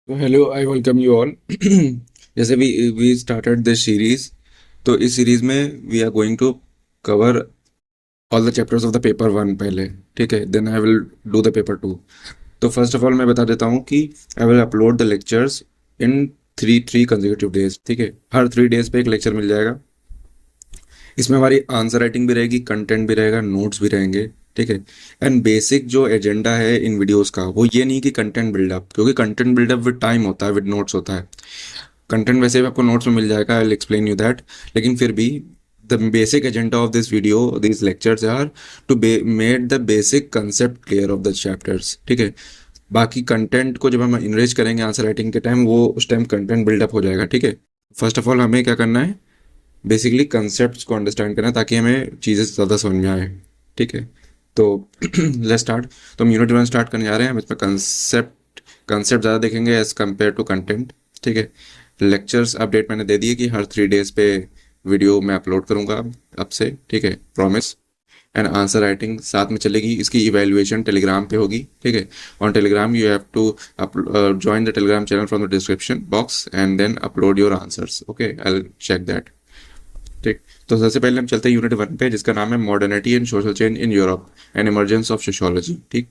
तो hello, I welcome you all. जैसे we started this series, तो इस सीरीज में we are going to cover all the chapters of the paper one पहले। ठीक है, then I will do the paper two. तो first of all मैं बता देता हूँ कि I will upload the lectures in three three consecutive days. ठीक है, हर 3 डेज पे एक लेक्चर मिल जाएगा। इसमें हमारी आंसर राइटिंग भी रहेगी, कंटेंट भी रहेगा, नोट्स भी रहेंगे। ठीक है। एंड बेसिक जो एजेंडा है इन वीडियोस का वो ये नहीं कि कंटेंट बिल्डअप, क्योंकि कंटेंट बिल्डअप विद टाइम होता है, विद नोट्स होता है। कंटेंट वैसे भी आपको नोट्स में मिल जाएगा, I will explain you that. लेकिन फिर भी the basic agenda of this video, this lectures are to made the basic concept clear of the chapters. ठीक है। बाकी कंटेंट को जब हम इनरिच करेंगे आंसर राइटिंग के टाइम, वो उस टाइम कंटेंट बिल्डअप हो जाएगा। ठीक है। फर्स्ट ऑफ ऑल हमें क्या करना है, बेसिकली कंसेप्ट्स को अंडरस्टैंड करना है ताकि हमें चीज़ें ज़्यादा समझ में आए। ठीक है। तो लेट्स स्टार्ट। तो हम यूनिट वन स्टार्ट करने जा रहे हैं। हम इसमें कंसेप्ट कंसेप्ट ज़्यादा देखेंगे एज कम्पेयर टू कंटेंट। ठीक है। लेक्चर्स अपडेट मैंने दे दिए कि हर 3 डेज पे वीडियो मैं अपलोड करूँगा अब से। ठीक है, प्रॉमिस। एंड आंसर राइटिंग साथ में चलेगी। इसकी इवेल्युएशन टेलीग्राम पे होगी। ठीक है। On Telegram you have to join the Telegram channel from the description box and then upload your answers. Okay, I will check that. ठीक। तो सबसे पहले हम चलते हैं यूनिट वन पे, जिसका नाम है modernity and social change in Europe and emergence of sociology. ठीक।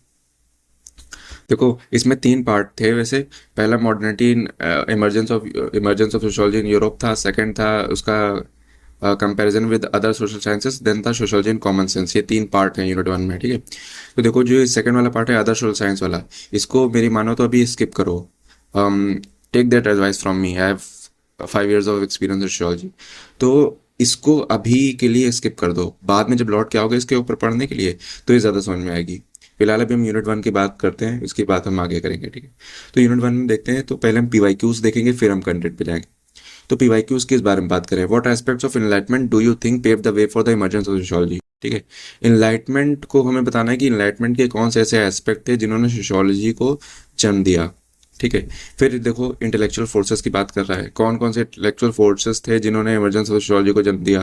देखो, इसमें 3 पार्ट थे वैसे। पहला modernity in emergence of sociology in Europe था। सेकंड था उसका comparison with other social sciences. Then था सोशियोलॉजी इन कॉमन सेंस। ये 3 पार्ट हैं यूनिट वन में। ठीक है। तो देखो, जो सेकंड वाला पार्ट है अदर सोशल साइंस वाला, इसको मेरी मानो तो अभी स्किप करो। Take that advice from me, I have 5 years ऑफ एक्सपीरियंस इन सोशियोलॉजी। तो इसको अभी के लिए स्किप कर दो, बाद में जब लौट के आओगे इसके ऊपर पढ़ने के लिए तो ये ज़्यादा समझ में आएगी। फिलहाल अभी हम यूनिट वन की बात करते हैं, उसके बाद हम आगे करेंगे। ठीक है। तो यूनिट वन में देखते हैं। तो पहले हम पीवाईक्यूज देखेंगे, फिर हम कंटेंट पे जाएंगे। तो पीवाईक्यूज किस बारे में बात करें? What aspects of enlightenment do you think pave the way for the emergence of sociology. ठीक है। इनलाइटमेंट को हमें बताना है कि इनलाइटमेंट के कौन से ऐसे एस्पेक्ट थे जिन्होंने सोशियोलॉजी को जन्म दिया। ठीक है। फिर देखो, इंटेलेक्चुअल फोर्सेस की बात कर रहा है, कौन कौन से इंटेलेक्चुअल फोर्सेस थे जिन्होंने इमरजेंस ऑफ सोशियोलॉजी को जन्म दिया।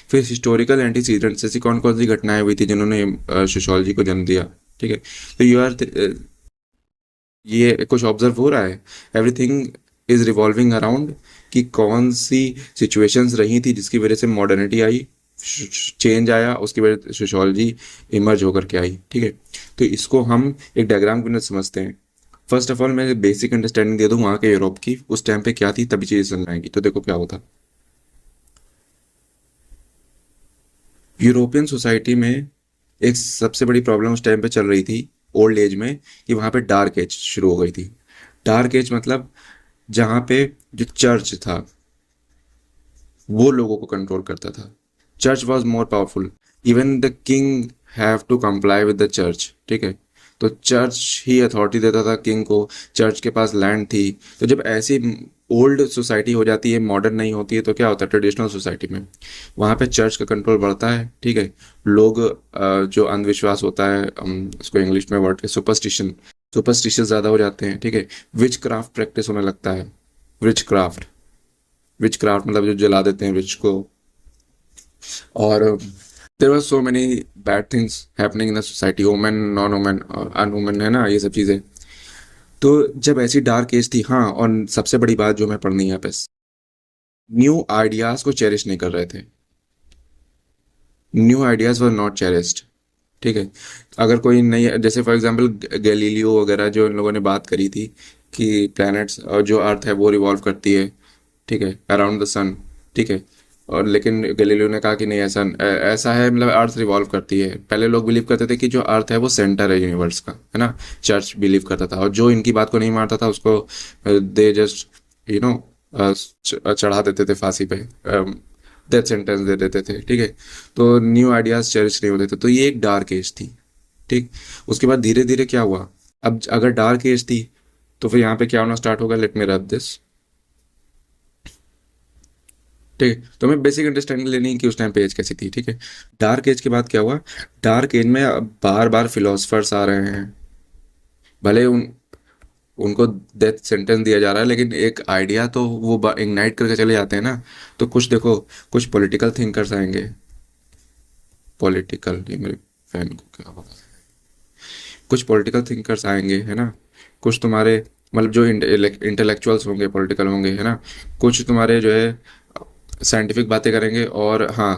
फिर हिस्टोरिकल एंटीसीडेंट्स, ऐसी कौन कौन सी घटनाएं हुई थी जिन्होंने सोशियोलॉजी को जन्म दिया। ठीक है। तो ये कुछ ऑब्जर्व हो रहा है, एवरीथिंग इज रिवॉल्विंग अराउंड कि कौन सी सिचुएशंस रही थी जिसकी वजह से मॉडर्निटी आई, चेंज आया, उसकी वजह से सोशियोलॉजी इमर्ज होकर के आई। ठीक है। तो इसको हम एक डायग्राम के अंदर समझते हैं। फर्स्ट ऑफ ऑल मैं बेसिक अंडरस्टैंडिंग दे दूं वहाँ के यूरोप की, उस टाइम पे क्या थी, तभी चीज़ें समझ में आएंगी। तो देखो क्या होता। यूरोपियन सोसाइटी में एक सबसे बड़ी प्रॉब्लम उस टाइम पे चल रही थी, ओल्ड एज में, कि वहाँ पे डार्क एज शुरू हो गई थी। डार्क एज मतलब जहाँ पे जो चर्च था वो लोगों को कंट्रोल करता था। Church was more powerful. Even the king have to comply with the church. ठीक है। तो चर्च ही अथॉरिटी देता था किंग को। चर्च के पास लैंड थी। तो जब ऐसी ओल्ड सोसाइटी हो जाती है, मॉडर्न नहीं होती है, तो क्या होता है ट्रेडिशनल सोसाइटी में, वहाँ पे चर्च का कंट्रोल बढ़ता है। ठीक है। लोग जो अंधविश्वास होता है, उसको इंग्लिश में वर्ड सुपरस्टिशन, सुपरस्टिशियस ज़्यादा हो जाते हैं। ठीक है। विच क्राफ्ट प्रैक्टिस होने लगता है। विच क्राफ्ट, विच क्राफ्ट मतलब जो जला देते हैं विच को। और there were so many bad things happening in the society, women, non women और अनवुमेन, है ना, ये सब चीज़ें। तो जब ऐसी डार्क एज थी, हाँ, और सबसे बड़ी बात जो मैं पढ़नी है बस, न्यू आइडियाज़ को चेरिश नहीं कर रहे थे। New ideas were not cherished. ठीक है। अगर कोई नई, जैसे फॉर एग्जांपल गैलीलियो वगैरह, जो इन लोगों ने बात करी थी कि प्लैनेट्स और जो अर्थ है वो रिवॉल्व करती है। ठीक है, अराउंड द सन। ठीक है। और लेकिन गैलीलियो ने कहा कि नहीं, ऐसा है, मतलब अर्थ रिवॉल्व करती है। पहले लोग बिलीव करते थे कि जो अर्थ है वो सेंटर है यूनिवर्स का, है ना। चर्च बिलीव करता था, और जो इनकी बात को नहीं मानता था उसको दे जस्ट यू नो चढ़ा देते थे फांसी पे, डेथ सेंटेंस दे देते थे। ठीक है। तो न्यू आइडियाज चेरिश नहीं होते थे। तो ये एक डार्क एज थी। ठीक। उसके बाद धीरे धीरे क्या हुआ, अब अगर डार्क एज थी तो फिर यहाँ पे क्या होना स्टार्ट होगा, लेट मी रैप दिस। ठीक है। तो हमें बेसिक अंडरस्टैंडिंग लेनी है कि उस टाइम पे एज कैसी थी। ठीक है। डार्क एज के बाद क्या हुआ, डार्क एज में अब बार बार फिलोसफर्स आ रहे हैं। भले उनको डेथ सेंटेंस दिया जा रहा है, लेकिन एक आइडिया तो वो इग्नाइट करके चले जाते हैं ना। तो कुछ देखो, कुछ पॉलिटिकल थिंकर्स आएंगे। पॉलिटिकल, ये मेरे फैन को क्या होगा, कुछ पॉलिटिकल थिंकर्स आएंगे, है ना। कुछ तुम्हारे मतलब जो इंटेलेक्चुअल्स होंगे, पॉलिटिकल होंगे, है ना, कुछ तुम्हारे जो है साइंटिफिक बातें करेंगे, और हाँ,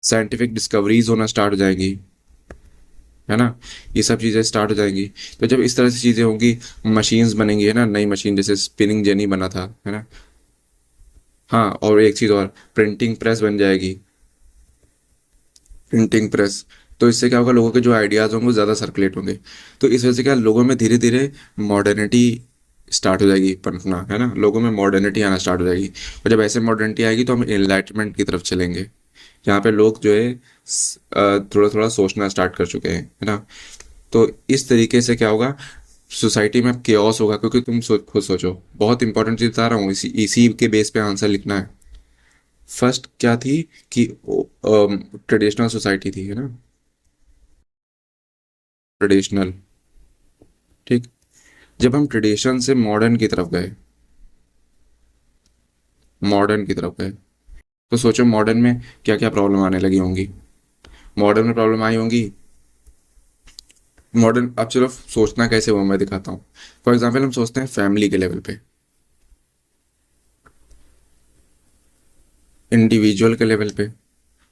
साइंटिफिक डिस्कवरीज होना स्टार्ट हो जाएंगी, है ना, ये सब चीज़ें स्टार्ट हो जाएंगी। तो जब इस तरह से चीज़ें होंगी, मशीन्स बनेंगी, है ना, नई मशीन, जैसे स्पिनिंग जेनी बना था, है ना। हाँ, और एक चीज़ और, प्रिंटिंग प्रेस बन जाएगी, प्रिंटिंग प्रेस। तो इससे क्या होगा, लोगों के जो आइडियाज़ होंगे वो ज़्यादा सर्कुलेट होंगे। तो इस वजह से क्या, लोगों में धीरे धीरे मॉडर्निटी स्टार्ट हो जाएगी पनपना, है ना, लोगों में मॉडर्निटी आना स्टार्ट हो जाएगी। और जब ऐसे मॉडर्निटी आएगी तो हम एनलाइटमेंट की तरफ चलेंगे, जहाँ पे लोग जो है थोड़ा थोड़ा सोचना स्टार्ट कर चुके हैं, है ना। तो इस तरीके से क्या होगा, सोसाइटी में केओस होगा, क्योंकि तुम खुद सोचो, बहुत इंपॉर्टेंट चीज़ बता रहा हूँ, इसी इसी के बेस पे आंसर लिखना है। फर्स्ट क्या थी कि ट्रेडिशनल सोसाइटी थी, है ना, ट्रेडिशनल, ठीक। जब हम ट्रेडिशन से मॉडर्न की तरफ गए, मॉडर्न की तरफ गए, तो सोचो मॉडर्न में क्या क्या प्रॉब्लम आने लगी होंगी। मॉडर्न में प्रॉब्लम आई होंगी, मॉडर्न, अब चलो सोचना कैसे वो मैं दिखाता हूँ। फॉर एग्जाम्पल हम सोचते हैं फैमिली के लेवल पे, इंडिविजुअल के लेवल पे,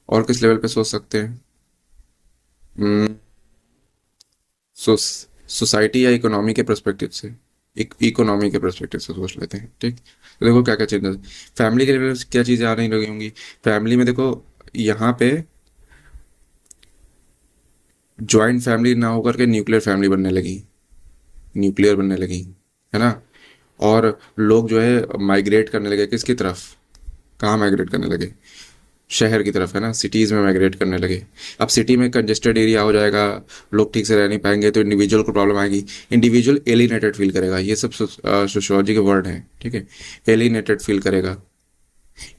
और किस लेवल पे सोच सकते हैं, सोसाइटी या इकोनॉमी के पर्सपेक्टिव से, एक इकोनॉमी के पर्सपेक्टिव से सोच लेते हैं, ठीक। तो देखो क्या क्या चेंजेस, फैमिली के लेवल से क्या चीज़ें आने लगी होंगी। फैमिली में देखो, यहाँ पे जॉइंट फैमिली ना होकर के न्यूक्लियर फैमिली बनने लगी, न्यूक्लियर बनने लगी, है ना। और लोग जो है माइग्रेट करने लगे, किसकी तरफ, कहाँ माइग्रेट करने लगे, शहर की तरफ, है ना, सिटीज़ में माइग्रेट करने लगे। अब सिटी में कंजेस्टेड एरिया हो जाएगा, लोग ठीक से रह नहीं पाएंगे, तो इंडिविजुअल को प्रॉब्लम आएगी, इंडिविजुअल एलिनेटेड फील करेगा, ये सब सोशियोलॉजी के वर्ड हैं, ठीक है। एलिनेटेड फील करेगा,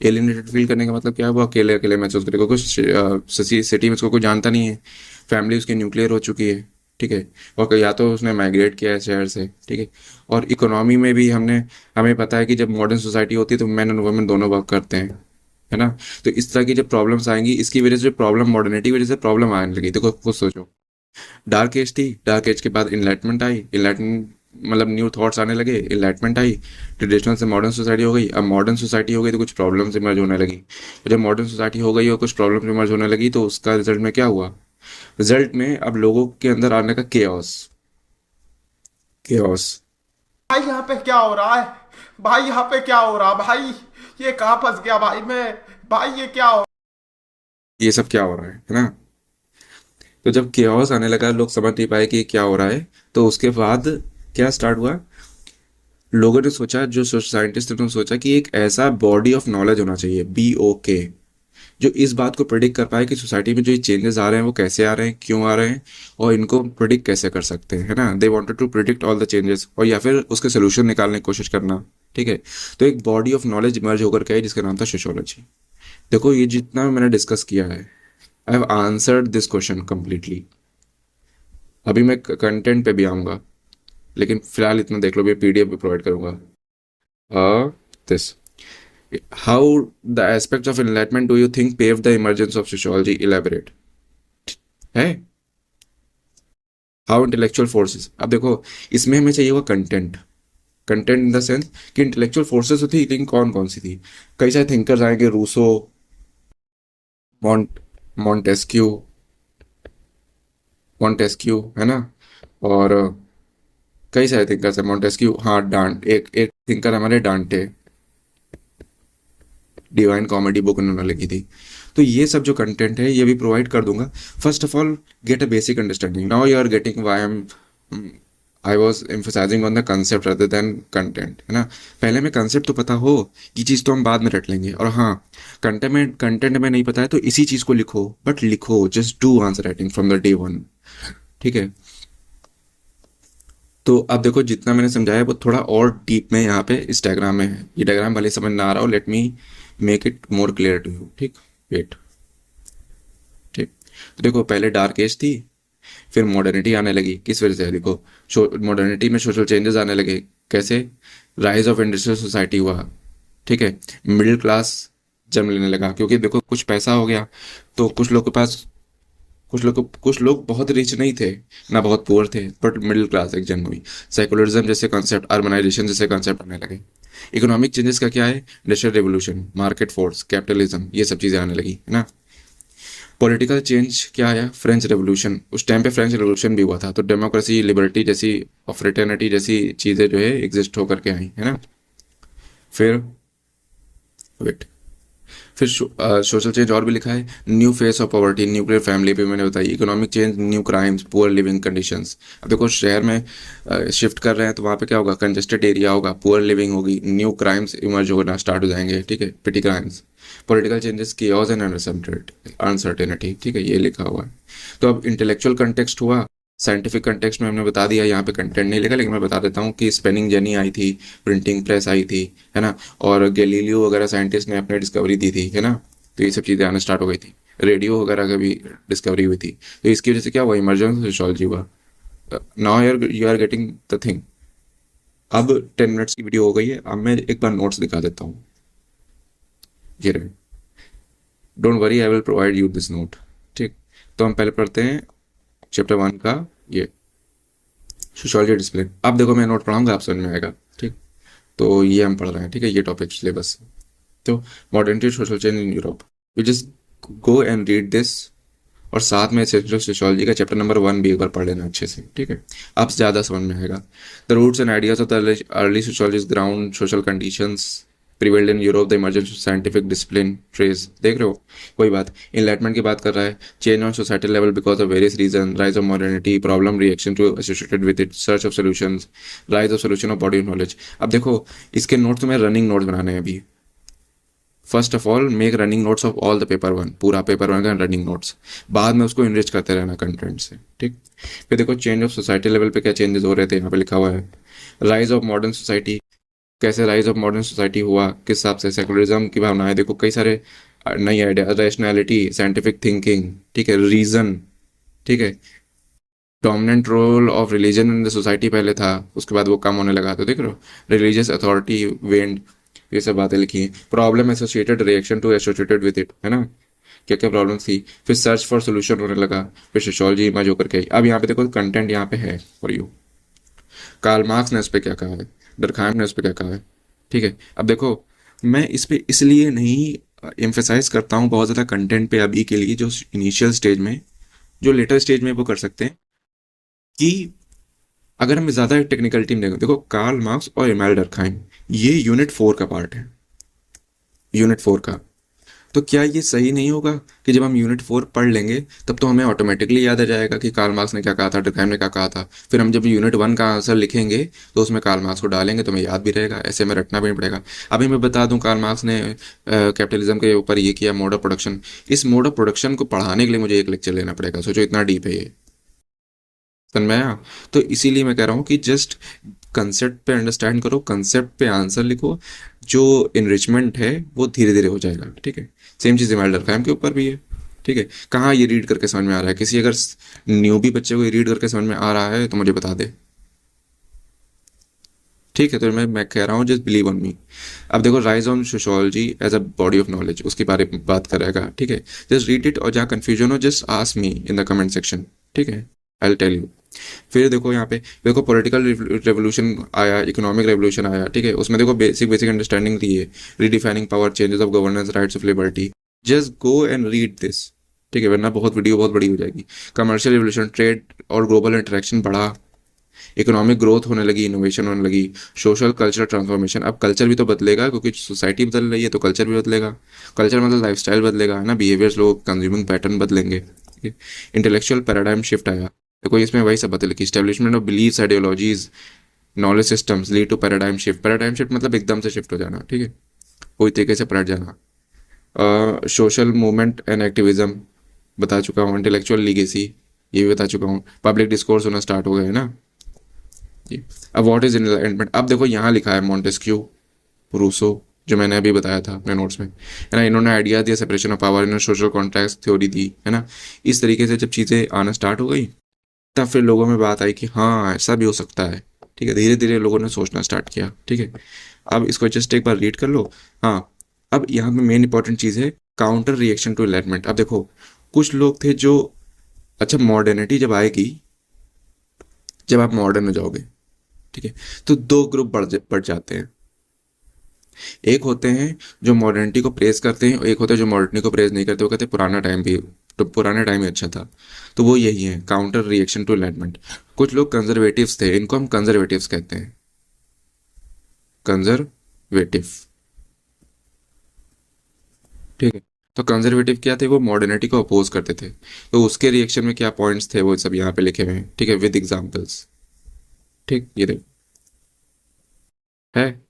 एलिनेटेड फील करने का मतलब क्या है, वो अकेले अकेले महसूस करेगा, कुछ सिटी में उसको कोई जानता नहीं है, फैमिली उसकी न्यूक्लियर हो चुकी है, ठीक है। और या तो उसने माइग्रेट किया है शहर से, ठीक है। और इकोनॉमी में भी हमें पता है कि जब मॉडर्न सोसाइटी होती है तो मैन और वुमेन दोनों वर्क करते हैं, है ना। तो इस तरह की जब प्रॉब्लम्स आएंगी, इसकी वजह से प्रॉब्लम, मॉडर्निटी की वजह से प्रॉब्लम आने लगी। देखो खुद सोचो, डार्क एज थी, डार्क एज के बाद इनलाइटमेंट आई, इनलाइटमेंट मतलब न्यू थॉट्स आने लगे, इनलाइटमेंट आई, ट्रेडिशनल से मॉडर्न सोसाइटी हो गई। अब मॉडर्न सोसाइटी हो गई तो कुछ प्रॉब्लम्स इमर्ज होने लगी। तो जब मॉडर्न सोसाइटी हो गई और कुछ प्रॉब्लम्स इमर्ज होने लगी, तो उसका रिजल्ट में क्या हुआ, रिजल्ट में अब लोगों के अंदर आने का केओस, केओस। भाई यहाँ पे क्या हो रहा है? भाई यहाँ पे क्या हो रहा भाई? ये कहाँ फंस गया भाई मैं? भाई ये क्या हो? ये सब क्या हो रहा है ना। तो जब केओस आने लगा, लोग समझ नहीं पाए कि ये क्या हो रहा है, तो उसके बाद क्या स्टार्ट हुआ, लोगों ने सोचा, जो साइंटिस्ट ने सोचा कि एक ऐसा बॉडी ऑफ नॉलेज होना चाहिए, BOK, जो इस बात को प्रिडिक्ट कर पाए कि सोसाइटी में जो ये चेंजेस आ रहे हैं वो कैसे आ रहे हैं, क्यों आ रहे हैं, और इनको प्रिडिक्ट कैसे कर सकते हैं, है ना। They wanted to predict all the changes, और या फिर उसके सोल्यूशन निकालने की कोशिश करना, ठीक है। तो एक बॉडी ऑफ नॉलेज इमर्ज होकर के आई, जिसका नाम था सोशियोलॉजी। देखो ये जितना मैंने डिस्कस किया है, I have answered this question completely. अभी मैं कंटेंट पे भी आऊँगा, लेकिन फिलहाल इतना देख लो, मैं PDF भी प्रोवाइड करूँगा। This, how the aspects of enlightenment do you think paved the emergence of sociology? Elaborate. है, हाउ इंटेलेक्चुअल फोर्सेस। अब देखो, इसमें हमें चाहिए होगा content, content in the sense कि इंटेलेक्चुअल फोर्सेस होती, लेकिन कौन कौन सी थी। कई सारे थिंकर्स आएंगे, रूसो, मॉन्ट मॉन्टेस्क्यू, मॉन्टेस्क्यू, है ना। और कई सारे थिंकर्स हैं, मॉन्टेस्क्यू, हाँ, डांट, एक एक थिंकर हमारे डांटे, डिवाइन कॉमेडी बुक उन्होंने लिखी थी। तो ये सब जो कंटेंट है ये भी प्रोवाइड कर दूंगा। First of all get a basic understanding, now you are getting why I was emphasising on the concept rather than content, है ना। पहले में कंसेप्ट तो पता हो, ये चीज़ तो हम बाद में रट लेंगे। और हाँ, कंटेंट में नहीं पता है तो इसी चीज़ को लिखो, बट लिखो, just do answer writing from the day one, ठीक है। तो अब देखो, जितना मैंने समझाया वो थोड़ा और डीप में यहाँ पे इस डायग्राम में है। ये डायग्राम भले समझ ना आ रहा हो, let me make it more clear to you, ठीक। वेट, ठीक। तो देखो, पहले डार्क एज थी, फिर मॉडर्निटी आने लगी, किस वजह से, देखो मॉडर्निटी में सोशल चेंजेस आने लगे, कैसे, राइज ऑफ इंडस्ट्रियल सोसाइटी हुआ, ठीक है। मिडिल क्लास जन्म लेने लगा, क्योंकि देखो कुछ पैसा हो गया, तो कुछ लोग के पास कुछ लोग बहुत रिच नहीं थे, ना बहुत पुअर थे, बट मिडिल क्लास एक जन्म हुई। सेकुलरिज्म जैसे कॉन्सेप्ट, अर्बनाइजेशन जैसे कॉन्सेप्ट आने लगे। इकोनॉमिक चेंजेस का क्या है? Industrial revolution, market force, capitalism, ये सब चीज़ें आने लगी है ना। पॉलिटिकल चेंज क्या आया? French revolution. उस टाइम पे फ्रेंच रेवोल्यूशन भी हुआ था, तो डेमोक्रेसी, लिबर्टी जैसी और फ्रेटर्निटी जैसी चीज़ें जो है एग्जिस्ट होकर के आई है ना। फिर वेट फिर सोशल चेंज और भी लिखा है। New face of poverty, nuclear family पे मैंने बताई। Economic change, new crimes, poor leaving conditions. अब देखो शहर में शिफ्ट कर रहे हैं तो वहाँ पे क्या होगा? कंजेस्टेड एरिया होगा, पुअर लिविंग होगी, न्यू क्राइम्स इमर्ज होना स्टार्ट हो जाएंगे, ठीक है, petty crimes. Political changes, chaos and uncertainty, ठीक है, ये लिखा हुआ है। तो अब इंटेलेक्चुअल कंटेक्स्ट हुआ। साइंटिफिक कंटेक्स्ट में हमने बता दिया, यहाँ पे कंटेंट नहीं लिखा, लेकिन मैं बता देता हूँ कि स्पेनिंग जेनी आई थी, प्रिंटिंग प्रेस आई थी, है ना, और गैलीलियो वगैरह साइंटिस्ट ने अपने डिस्कवरी दी थी, है ना। तो ये सब चीज़ें आना स्टार्ट हो गई थी। रेडियो वगैरह का भी डिस्कवरी हुई थी। तो इसकी वजह से क्या हुआ? इमर्जेंस सोशियोलॉजी हुआ। Now you are getting the thing. अब 10 मिनट्स की वीडियो हो गई है, अब मैं एक बार नोट्स दिखा देता हूँ। ये रहे, don't worry, I will provide you this note. ठीक, तो हम पहले पढ़ते हैं चैप्टर 1 का ये सोशियोलॉजी डिसिप्लिन। अब देखो मैं नोट पढ़ाऊंगा, आप समझ में आएगा। ठीक, तो ये हम पढ़ रहे हैं, ठीक है, ये टॉपिक सिलेबस। तो modernity social change in Europe, we just go and read this. और साथ में एसेंशियल सोशियोलॉजी का चैप्टर नंबर 1 भी एक बार पढ़ लेना अच्छे से, ठीक है, अब ज़्यादा समझ में आएगा। The roots and ideas of the early sociology, ground social conditions prevailed in Europe, the emergence of scientific discipline trace. देख रहे हो, कोई बात इनलाइटमेंट की बात कर रहा है। Change on society level because of various reason, rise of modernity, problem reaction to associated with it, search of solutions, rise of solution of body of knowledge. अब देखो इसके नोट्स तो मैं रनिंग नोट्स बनाने हैं अभी। First of all make running notes of all the paper 1, पूरा paper 1 का रनिंग नोट्स, बाद में उसको इनरिच करते रहना कंटेंट से, ठीक। फिर देखो चेंज ऑफ सोसाइटी लेवल पे क्या चेंजेस हो रहे थे, यहाँ पे लिखा हुआ है। राइज ऑफ मॉडर्न सोसाइटी, कैसे राइज ऑफ मॉडर्न सोसाइटी हुआ, किस हिसाब से, सेकुलरिज्म की भावनाएं, देखो कई सारे नई आइडिया, रैशनैलिटी, साइंटिफिक थिंकिंग, ठीक है, रीजन, ठीक है, dominant role of religion in the society पहले था, उसके बाद वो कम होने लगा, तो देख रहे हो, रिलीजियस अथॉरिटी वेंड, ये सब बातें लिखी हैं। Problem associated, reaction to associated with it, है ना, क्या क्या प्रॉब्लम थी। फिर सर्च फॉर सोल्यूशन होने लगा, फिर सोशियोलॉजी इमेज होकर के आई। अब यहाँ पे देखो कंटेंट यहाँ पे है फॉर यू। कार्ल मार्क्स ने इस पर क्या कहा है, डर्कहाइम ने इस पर क्या कहा है, ठीक है। अब देखो मैं इस पे इसलिए नहीं एम्फेसाइज करता हूँ बहुत ज़्यादा कंटेंट पे अभी के लिए, जो इनिशियल स्टेज में, जो लेटर स्टेज में वो कर सकते हैं, कि अगर हम ज़्यादा टेक्निकल टीम देखें, देखो कार्ल मार्क्स और इमैनुएल डर्कहाइम ये यूनिट 4 का पार्ट है, यूनिट 4 का। तो क्या ये सही नहीं होगा कि जब हम यूनिट 4 पढ़ लेंगे तब तो हमें ऑटोमेटिकली याद आ जाएगा कि कार्ल मार्क्स ने क्या कहा था, डर्कहाइम ने क्या कहा था। फिर हम जब यूनिट 1 का आंसर लिखेंगे तो उसमें कार्ल मार्क्स को डालेंगे तो हमें याद भी रहेगा, ऐसे में रटना भी नहीं पड़ेगा। अभी मैं बता दूं कार्ल मार्क्स ने कैपिटलिज्म के ऊपर ये किया, मोड ऑफ प्रोडक्शन। इस मोड ऑफ प्रोडक्शन को पढ़ाने के लिए मुझे एक लेक्चर लेना पड़ेगा, सोचो इतना डीप है ये, समझ में आया। तो इसीलिए मैं कह रहा हूँ कि जस्ट कंसेप्ट पे अंडरस्टैंड करो, कंसेप्ट पे आंसर लिखो, जो इनरिचमेंट है वो धीरे धीरे हो जाएगा, ठीक है। सेम चीज़ इमैनुएल डर्कहाइम के ऊपर भी है, ठीक है। कहाँ ये रीड करके समझ में आ रहा है, किसी अगर न्यूबी बच्चे को ये रीड करके समझ में आ रहा है तो मुझे बता दे, ठीक है। तो मैं कह रहा हूँ जस्ट बिलीव ऑन मी। अब देखो rise on sociology as a body of knowledge, उसके बारे में बात करेगा, ठीक है। जस्ट रीड इट, और जहाँ कन्फ्यूजन हो just ask me in the comment section, ठीक है, आई विल टेल यू। फिर देखो यहाँ पे देखो पॉलिटिकल रेवोल्यूशन आया, इकोनॉमिक रेवोल्यूशन आया, ठीक है, उसमें देखो बेसिक अंडरस्टैंडिंग दी है। Redefining power, changes of governance, rights of liberty, just go and read this, ठीक है, वरना वीडियो बहुत बड़ी हो जाएगी। कमर्शियल रेवोल्यूशन, ट्रेड और ग्लोबल इंटरेक्शन बढ़ा, इकोनॉमिक ग्रोथ होने लगी, इनोवेशन होने लगी, सोशल कल्चरल ट्रांसफॉर्मेशन। अब कल्चर भी तो बदलेगा क्योंकि सोसाइटी बदल रही है, तो कल्चर भी बदलेगा। कल्चर मतलब लाइफस्टाइल बदलेगा, है ना, बिहेवियर्स, लोग कंज्यूमिंग पैटर्न बदलेंगे, ठीक है। इंटेलेक्चुअल पैराडाइम शिफ्ट आया, देखो इसमें वही सब बातें लिखी। Establishment of believes, ideologies, knowledge systems lead to paradigm shift. Paradigm shift मतलब एकदम से शिफ्ट हो जाना, ठीक है, पूरी तरीके से पलट जाना। सोशल मूवमेंट एंड एक्टिविज्म बता चुका हूँ। इंटेलेक्चुअल लीगेसी ये भी बता चुका हूँ। पब्लिक डिस्कोर्स होना स्टार्ट हो गया है ना जी। अब व्हाट इज एनलाइटमेंट, अब देखो यहाँ लिखा है मॉन्टेस्क्यू, रूसो, जो मैंने अभी बताया था अपने नोट्स में, है ना, इन्होंने आइडिया दिया सेपरेशन ऑफ पावर, इन्होंने सोशल कॉन्ट्रैक्ट थ्योरी दी, है ना। इस तरीके से जब चीज़ें आना स्टार्ट हो गई तब फिर लोगों में बात आई कि हाँ ऐसा भी हो सकता है, ठीक है। धीरे धीरे लोगों ने सोचना स्टार्ट किया, ठीक है। अब इसको जस्ट एक बार रीड कर लो। हाँ, अब यहाँ पे मेन इंपॉर्टेंट चीज़ है काउंटर रिएक्शन टू एनलाइटमेंट। अब देखो कुछ लोग थे जो अच्छा, मॉडर्निटी जब आएगी, जब आप मॉडर्न हो जाओगे, ठीक है, तो दो ग्रुप बढ़ जाते हैं। एक होते हैं जो मॉडर्निटी को प्रेज करते हैं, और एक होते हैं जो मॉडर्निटी को प्रेज नहीं करते, वो कहते हैं पुराना टाइम भी, तो पुराना टाइम ही अच्छा था। तो वो यही है, काउंटर रिएक्शन टू एनलाइटमेंट। कुछ लोग कंजर्वेटिव्स थे, इनको हम कंजर्वेटिव्स कहते हैं, कंजर्वेटिव, ठीक है। तो कंजर्वेटिव क्या थे, वो मॉडर्निटी को अपोज करते थे। तो उसके रिएक्शन में क्या पॉइंट्स थे वो सब यहाँ पे लिखे हुए हैं, ठीक है, विद एग्जाम्पल्स। ठीक, ये देखो है।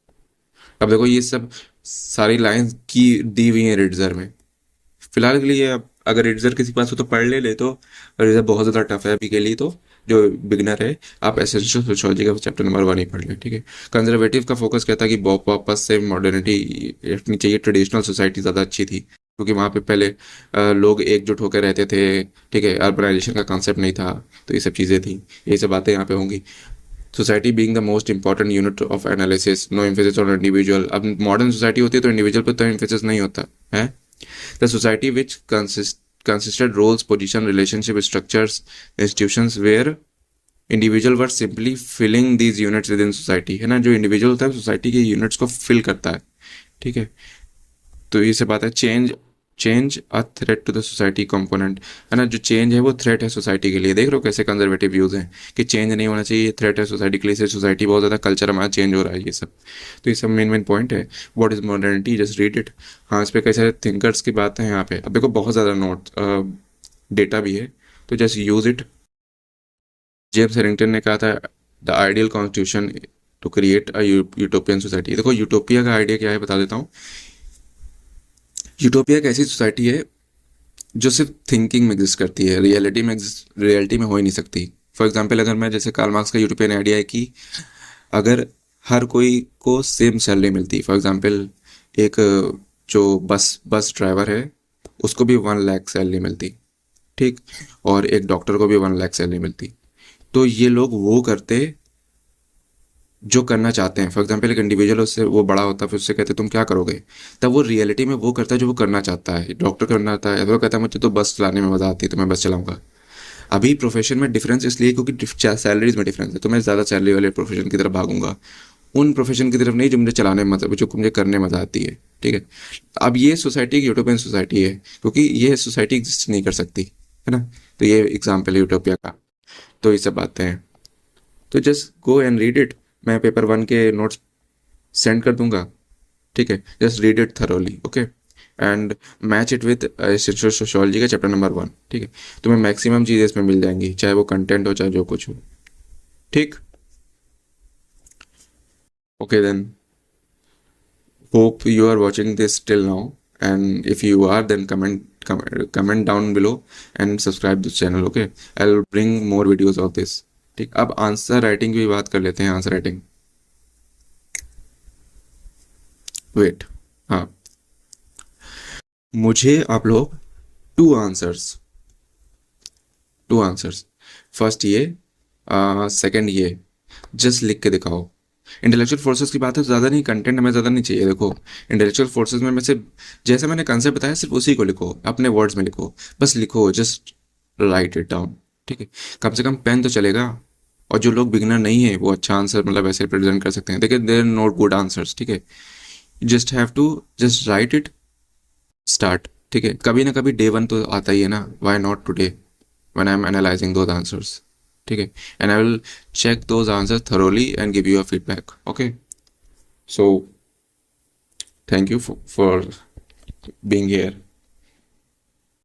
अब देखो ये सब सारी लाइंस की दी हुई हैं रिडजर में। फिलहाल के लिए अब अगर रिडजर किसी के पास हो तो पढ़ ले तो। रिडजर बहुत ज़्यादा टफ है अभी के लिए, तो जो बिगनर है, आप एसेंशियल सोशियोलॉजी का चैप्टर नंबर 1 ही पढ़ लें, ठीक है। कंजर्वेटिव का फोकस कहता है कि वापस से मॉडर्निटी रखनी चाहिए, ट्रेडिशनल सोसाइटी ज़्यादा अच्छी थी, क्योंकि वहाँ पे पहले लोग एकजुट होकर रहते थे, ठीक है, अर्बनाइजेशन का कॉन्सेप्ट नहीं था, तो ये सब चीज़ें थी, ये सब बातें यहाँ पे होंगी। Society being the most important unit of analysis, no emphasis on individual. अब मॉडर्न सोसाइटी होती है तो इंडिविजुअल पर तो एम्फेसिस नहीं होता है। The society which consisted roles, position, relationship structures, institutions where individual were simply filling these units within society, है ना। जो इंडिविजुअल होता है सोसाइटी के यूनिट्स को फिल करता है, ठीक है। तो ये सब बात है, change change a threat to the society component, है ना। जो चेंज है वो थ्रेट है सोसाइटी के लिए। देख रहे हो कैसे कंजर्वेटिव व्यूज हैं कि चेंज नहीं होना चाहिए, थ्रेट है सोसाइटी के लिए, से सोसाइटी बहुत ज़्यादा कल्चर हमारा चेंज हो रहा है, ये सब। तो ये सब मेन मेन पॉइंट है। What is modernity, just read it. हाँ, इस पर कई सारे थिंकर्स की बातें हैं यहाँ पे। अब देखो बहुत ज़्यादा नोट डेटा भी है, तो just use it. James Harrington ने कहा था the ideal constitution to create a utopian society. देखो यूटोपिया का आइडिया क्या है बता देता हूँ। यूटोपिया एक ऐसी सोसाइटी है जो सिर्फ थिंकिंग में एग्जिस्ट करती है, रियलिटी में हो ही नहीं सकती। फॉर एग्जाम्पल, अगर मैं जैसे कार्ल मार्क्स का यूटोपियन आइडिया है कि अगर हर कोई को सेम सैलरी मिलती, फॉर एग्जाम्पल एक जो बस ड्राइवर है उसको भी 1 लाख सैलरी मिलती, ठीक, और एक डॉक्टर को भी 1 लाख सैलरी मिलती, तो ये लोग वो करते जो करना चाहते हैं। फॉर एग्जाम्पल एक इंडिविजुअल, उससे वो बड़ा होता है, फिर उससे कहते तुम क्या करोगे, तब वो रियलिटी में वो करता है जो वो करना चाहता है। डॉक्टर करना चाहता है, वो कहता है मुझे तो बस चलाने में मज़ा आती है तो मैं बस चलाऊंगा। अभी प्रोफेशन में डिफरेंस इसलिए क्योंकि सैलरीज में डिफरेंस है, तो मैं ज़्यादा सैलरी वाले प्रोफेशन की तरफ भागूंगा, उन प्रोफेशन की तरफ नहीं जो मुझे चलाने में मजा, जो मुझे करने में मज़ा आती है, ठीक है। अब ये सोसाइटी एक यूटोपियन सोसाइटी है, क्योंकि ये सोसाइटी एग्जिस्ट नहीं कर सकती, है ना। तो ये एग्जाम्पल है यूटोपिया का। तो ये सब बातें हैं, तो just go and read it. मैं पेपर 1 के नोट्स सेंड कर दूंगा, ठीक है। Just read it thoroughly, okay, and match it with sociology का चैप्टर नंबर 1, ठीक है। तुम्हें मैक्सिमम चीज़ें इसमें मिल जाएंगी, चाहे वो कंटेंट हो चाहे जो कुछ हो, ठीक। Okay then, hope you are watching this till now, and if you are then comment down below and subscribe this channel, okay। I'll bring more videos of this, ठीक। अब आंसर राइटिंग की बात कर लेते हैं। आंसर राइटिंग, वेट, हाँ, मुझे आप लोग टू आंसर्स फर्स्ट ये, सेकंड ये, जस्ट लिख के दिखाओ। इंटेलेक्चुअल फोर्सेस की बात है तो ज़्यादा नहीं, कंटेंट हमें ज़्यादा नहीं चाहिए। देखो इंटेलेक्चुअल फोर्सेस में मैं सिर्फ जैसे मैंने कंसेप्ट बताया सिर्फ उसी को लिखो, अपने वर्ड्स में लिखो, बस लिखो, जस्ट राइट इट डाउन, ठीक है। कम से कम पेन तो चलेगा। और जो लोग बिगनर नहीं है वो अच्छा आंसर मतलब ऐसे प्रेजेंट कर सकते हैं। देखिए there are not good answers, ठीक है। Just have to just write it, start, ठीक है। कभी ना कभी डे 1 तो आता ही है ना, why not today when I am analysing those answers, ठीक है। And I will check those answers thoroughly and give you a feedback, okay। So thank you for being here.